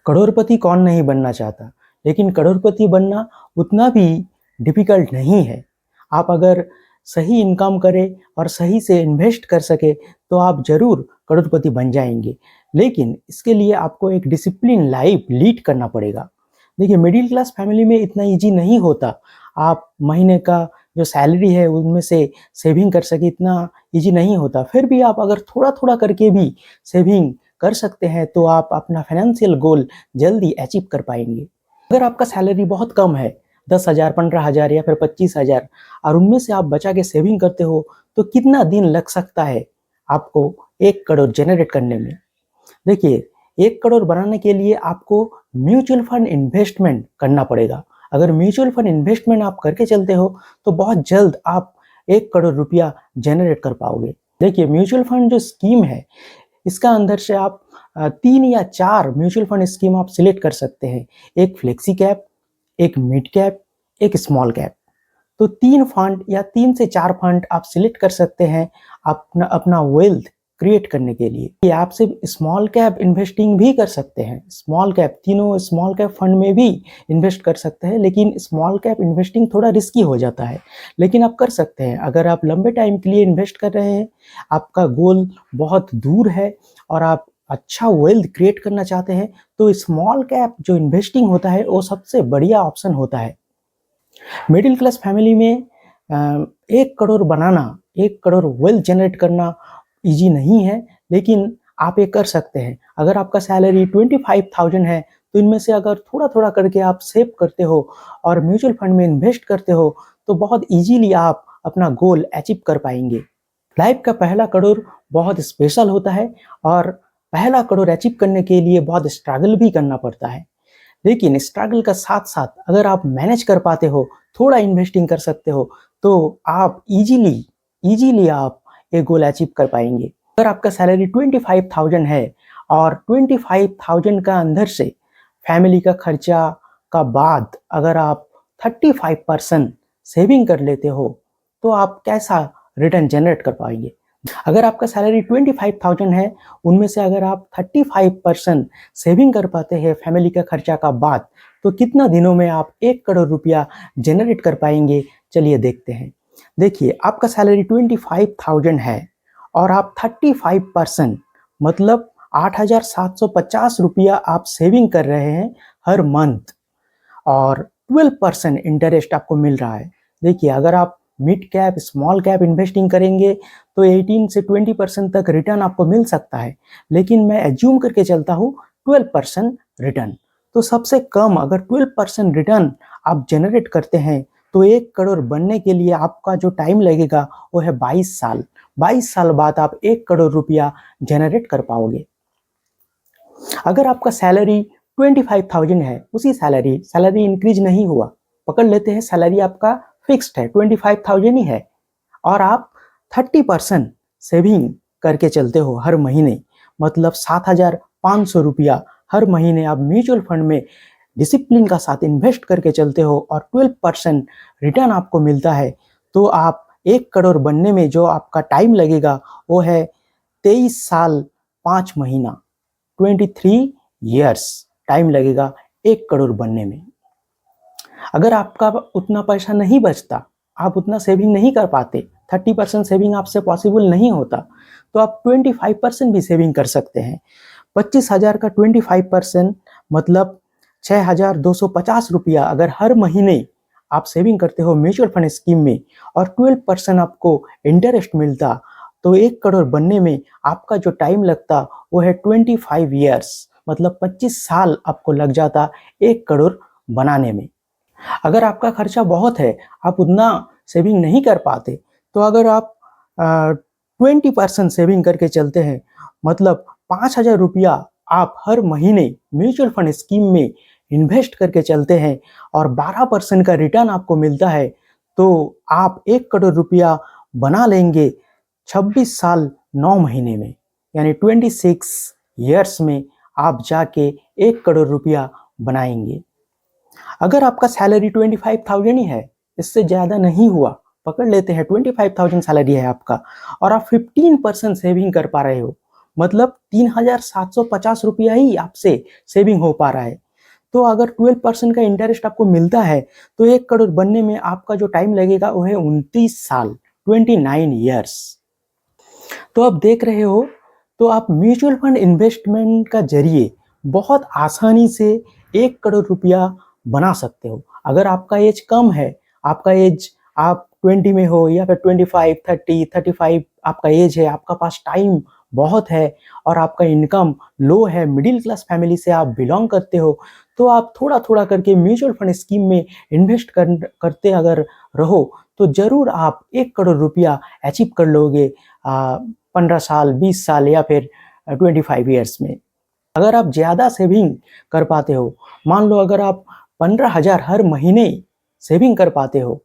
करोड़पति कौन नहीं बनना चाहता, लेकिन करोड़पति बनना उतना भी डिफ़िकल्ट नहीं है। आप अगर सही इनकम करें और सही से इन्वेस्ट कर सके तो आप ज़रूर करोड़पति बन जाएंगे। लेकिन इसके लिए आपको एक डिसिप्लिन लाइफ लीड करना पड़ेगा। देखिए, मिडिल क्लास फैमिली में इतना ईजी नहीं होता। आप महीने का जो सैलरी है उनमें से सेविंग कर सके, इतना ईजी नहीं होता। फिर भी आप अगर थोड़ा-थोड़ा करके भी सेविंग कर सकते हैं तो आप अपना फाइनेंशियल गोल जल्दी अचीव कर पाएंगे। अगर आपका सैलरी बहुत कम है, 10,000, 15,000 या फिर 25,000, और उनमें से आप बचा के सेविंग करते हो तो कितना दिन लग सकता है आपको 1 करोड़ जनरेट करने में? देखिए, 1 करोड़ बनाने के लिए आपको म्यूचुअल फंड इन्वेस्टमेंट करना पड़ेगा। अगर म्यूचुअल फंड इन्वेस्टमेंट आप करके चलते हो तो बहुत जल्द आप 1 करोड़ रुपया जनरेट कर पाओगे। देखिए, म्यूचुअल फंड जो स्कीम है इसका अंदर से आप 3 या 4 म्यूचुअल फंड स्कीम आप सिलेक्ट कर सकते हैं। एक फ्लेक्सी कैप, एक मिड कैप, एक स्मॉल कैप। तो 3 फंड या 3 से 4 फंड आप सिलेक्ट कर सकते हैं अपना अपना वेल्थ क्रिएट करने के लिए। ये आप सिर्फ स्मॉल कैप इन्वेस्टिंग भी कर सकते हैं। स्मॉल कैप, तीनों स्मॉल कैप फंड में भी इन्वेस्ट कर सकते हैं, लेकिन स्मॉल कैप इन्वेस्टिंग थोड़ा रिस्की हो जाता है, लेकिन आप कर सकते हैं। अगर आप लंबे टाइम के लिए इन्वेस्ट कर रहे हैं, आपका गोल बहुत दूर है और आप अच्छा वेल्थ क्रिएट करना चाहते हैं, तो स्मॉल कैप जो इन्वेस्टिंग होता है वो सबसे बढ़िया ऑप्शन होता है। मिडिल क्लास फैमिली में 1 करोड़ बनाना, 1 करोड़ वेल्थ जनरेट करना ईजी नहीं है, लेकिन आप ये कर सकते हैं। अगर आपका सैलरी 25,000 है तो इनमें से अगर थोड़ा-थोड़ा करके आप सेव करते हो और म्यूचुअल फंड में इन्वेस्ट करते हो तो बहुत ईजीली आप अपना गोल अचीव कर पाएंगे। लाइफ का पहला करोड़ बहुत स्पेशल होता है और पहला करोड़ अचीव करने के लिए बहुत स्ट्रगल भी करना पड़ता है। लेकिन स्ट्रगल का साथ-साथ अगर आप मैनेज कर पाते हो, थोड़ा इन्वेस्टिंग कर सकते हो, तो आप ईज़िली आप ये गोल अचीव कर पाएँगे। अगर आपका सैलरी 25,000 है और 25,000 का अंदर से फैमिली का खर्चा का बाद अगर आप 35% सेविंग कर लेते हो, तो आप कैसा रिटर्न जनरेट कर पाएँगे? अगर आपका सैलरी 25,000 है, उनमें से अगर आप 35% सेविंग कर पाते हैं फैमिली का खर्चा का बाद, तो कितना दिनों में आप 1 करोड़ रुपया जनरेट कर पाएंगे? चलिए देखते हैं। देखिए, आपका सैलरी 25,000 है और आप 35% मतलब 8,750 रुपया आप सेविंग कर रहे हैं हर मंथ, और 12% इंटरेस्ट आपको मिल रहा है। देखिए, अगर आप mid cap, small cap investing करेंगे तो 18 से 20% तक रिटर्न आपको मिल सकता है, लेकिन मैं एज्यूम करके चलता हूँ 12% रिटर्न। तो सबसे कम अगर 12% रिटर्न आप जनरेट करते हैं तो 1 करोड़ बनने के लिए आपका जो टाइम लगेगा वो है 22 साल। 22 साल बाद आप 1 करोड़ रुपया जनरेट कर पाओगे। अगर आपका सैलरी 25,000 है, उसी सैलरी इंक्रीज नहीं हुआ, पकड़ लेते हैं सैलरी आपका फिक्स्ड है, 25,000 ही है, और आप 30% सेविंग करके चलते हो हर महीने, मतलब 7,500 रुपया हर महीने आप म्यूचुअल फंड में डिसिप्लिन का साथ इन्वेस्ट करके चलते हो और 12% रिटर्न आपको मिलता है, तो आप 1 करोड़ बनने में जो आपका टाइम लगेगा वो है 23 साल 5 महीना, 23 ईयर्स टाइम लगेगा 1 करोड़ बनने में। अगर आपका उतना पैसा नहीं बचता, आप उतना सेविंग नहीं कर पाते, 30% सेविंग आपसे पॉसिबल नहीं होता, तो आप 25% भी सेविंग कर सकते हैं। 25,000 का 25% मतलब 6,250 रुपया अगर हर महीने आप सेविंग करते हो म्यूचुअल फंड स्कीम में और 12% आपको इंटरेस्ट मिलता, तो 1 करोड़ बनने में आपका जो टाइम लगता वो है 25 ईयर्स, मतलब 25 साल आपको लग जाता 1 करोड़ बनाने में। अगर आपका खर्चा बहुत है, आप उतना सेविंग नहीं कर पाते, तो अगर आप 20% सेविंग करके चलते हैं, मतलब 5,000 रुपया आप हर महीने म्यूचुअल फंड स्कीम में इन्वेस्ट करके चलते हैं और 12% का रिटर्न आपको मिलता है, तो आप 1 करोड़ रुपया बना लेंगे 26 साल 9 महीने में, यानी 26 ईयर्स में आप जाके 1 करोड़ रुपया बनाएंगे। अगर आपका सैलरी 25,000 ही है, इससे ज़्यादा नहीं हुआ, पकड़ लेते हैं 25,000 सैलरी है आपका और आप 15% सेविंग कर पा रहे हो, मतलब 3,750 रुपया ही आपसे सेविंग हो पा रहा है। तो अगर 12% का इंटरेस्ट आपको मिलता है तो 1 करोड़ बनने में आपका जो टाइम लगेगा वो है 29 साल, 29 ईयर्स। तो आप देख रहे हो, तो आप म्यूचुअल फंड इन्वेस्टमेंट का जरिए बहुत आसानी से 1 करोड़ रुपया बना सकते हो। अगर आपका एज कम है, आपका एज आप 20 में हो या फिर 25, 30, 35 आपका एज है, आपका पास टाइम बहुत है और आपका इनकम लो है, मिडिल क्लास फैमिली से आप बिलोंग करते हो, तो आप थोड़ा-थोड़ा करके म्यूचुअल फंड स्कीम में इन्वेस्ट करते अगर रहो, तो ज़रूर आप 1 करोड़ रुपया अचीव कर लोगे 15 साल, 20 साल या फिर 25 ईयर्स में। अगर आप ज़्यादा सेविंग कर पाते हो, मान लो अगर आप 15,000 हर महीने सेविंग कर पाते हो,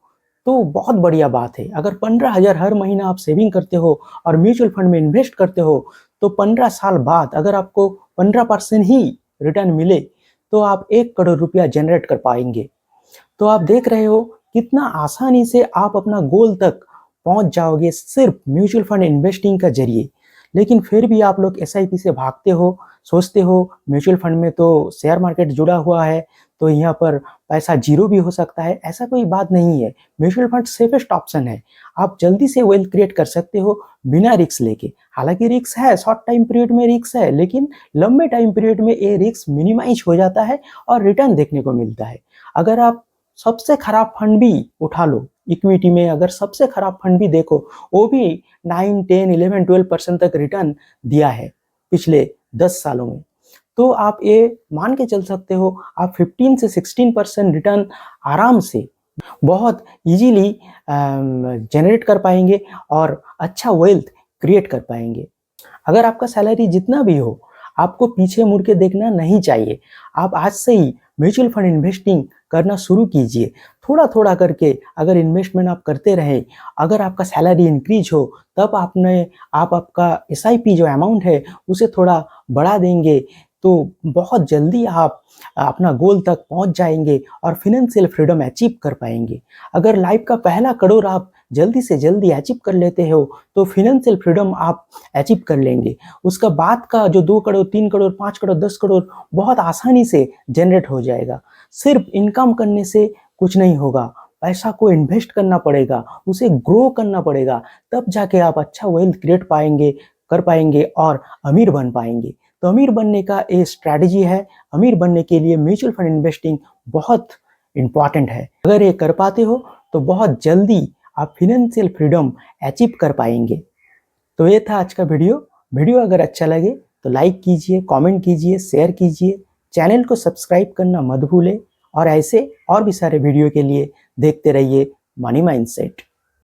तो बहुत बढ़िया बात है। अगर 15,000 हर महीना आप सेविंग करते हो और म्यूचुअल फंड में इन्वेस्ट करते हो, तो 15 साल बाद अगर आपको 15% ही रिटर्न मिले, तो आप 1 करोड़ रुपया जनरेट कर पाएँगे। तो आप देख रहे हो कितना आसानी से आप अपना गोल तक पहुंच जाओगे सिर्फ म्यूचुअल फंड इन्वेस्टिंग का जरिए। लेकिन फिर भी आप लोग एसआईपी से भागते हो, सोचते हो म्यूचुअल फंड में तो शेयर मार्केट जुड़ा हुआ है, तो यहाँ पर पैसा जीरो भी हो सकता है। ऐसा कोई बात नहीं है। म्यूचुअल फंड सेफेस्ट ऑप्शन है। आप जल्दी से वेल्थ क्रिएट कर सकते हो बिना रिस्क लेके। हालांकि रिस्क है, शॉर्ट टाइम पीरियड में रिस्क है, लेकिन लंबे टाइम पीरियड में ये रिस्क मिनिमाइज हो जाता है और रिटर्न देखने को मिलता है। अगर आप सबसे खराब फंड भी उठा लो, इक्विटी में अगर सबसे खराब फंड भी देखो, वो भी 9, 10, 11, 12% तक रिटर्न दिया है पिछले 10 सालों में। तो आप ये मान के चल सकते हो, आप 15 से 16% रिटर्न आराम से बहुत इजीली जनरेट कर पाएंगे और अच्छा वेल्थ क्रिएट कर पाएंगे। अगर आपका सैलरी जितना भी हो, आपको पीछे मुड़ के देखना नहीं चाहिए। आप आज से ही म्यूचुअल फंड इन्वेस्टिंग करना शुरू कीजिए। थोड़ा-थोड़ा करके अगर इन्वेस्टमेंट आप करते रहें, अगर आपका सैलरी इंक्रीज हो, तब आप आपका एसआईपी जो अमाउंट है, उसे थोड़ा बढ़ा देंगे, तो बहुत जल्दी आप अपना गोल तक पहुंच जाएंगे और फाइनेंशियल फ्रीडम अचीव कर पाएंगे। अगर लाइफ का पहला करोड़ आप जल्दी से जल्दी अचीव कर लेते हो, तो फाइनेंशियल फ्रीडम आप अचीव कर लेंगे। उसका बाद का जो 2 करोड़, 3 करोड़, 5 करोड़, 10 करोड़ बहुत आसानी से जनरेट हो जाएगा। सिर्फ इनकम करने से कुछ नहीं होगा, पैसा को इन्वेस्ट करना पड़ेगा, उसे ग्रो करना पड़ेगा, तब जाके आप अच्छा वेल्थ क्रिएट कर पाएंगे और अमीर बन पाएंगे। तो अमीर बनने का ये स्ट्रैटेजी है। अमीर बनने के लिए म्यूचुअल फंड इन्वेस्टिंग बहुत इंपॉर्टेंट है। अगर ये कर पाते हो तो बहुत जल्दी आप फाइनेंशियल फ्रीडम अचीव कर पाएंगे। तो ये था आज का वीडियो। वीडियो अगर अच्छा लगे तो लाइक कीजिए, कमेंट कीजिए, शेयर कीजिए। चैनल को सब्सक्राइब करना मत भूलें और ऐसे और भी सारे वीडियो के लिए देखते रहिए मनी माइंडसेट।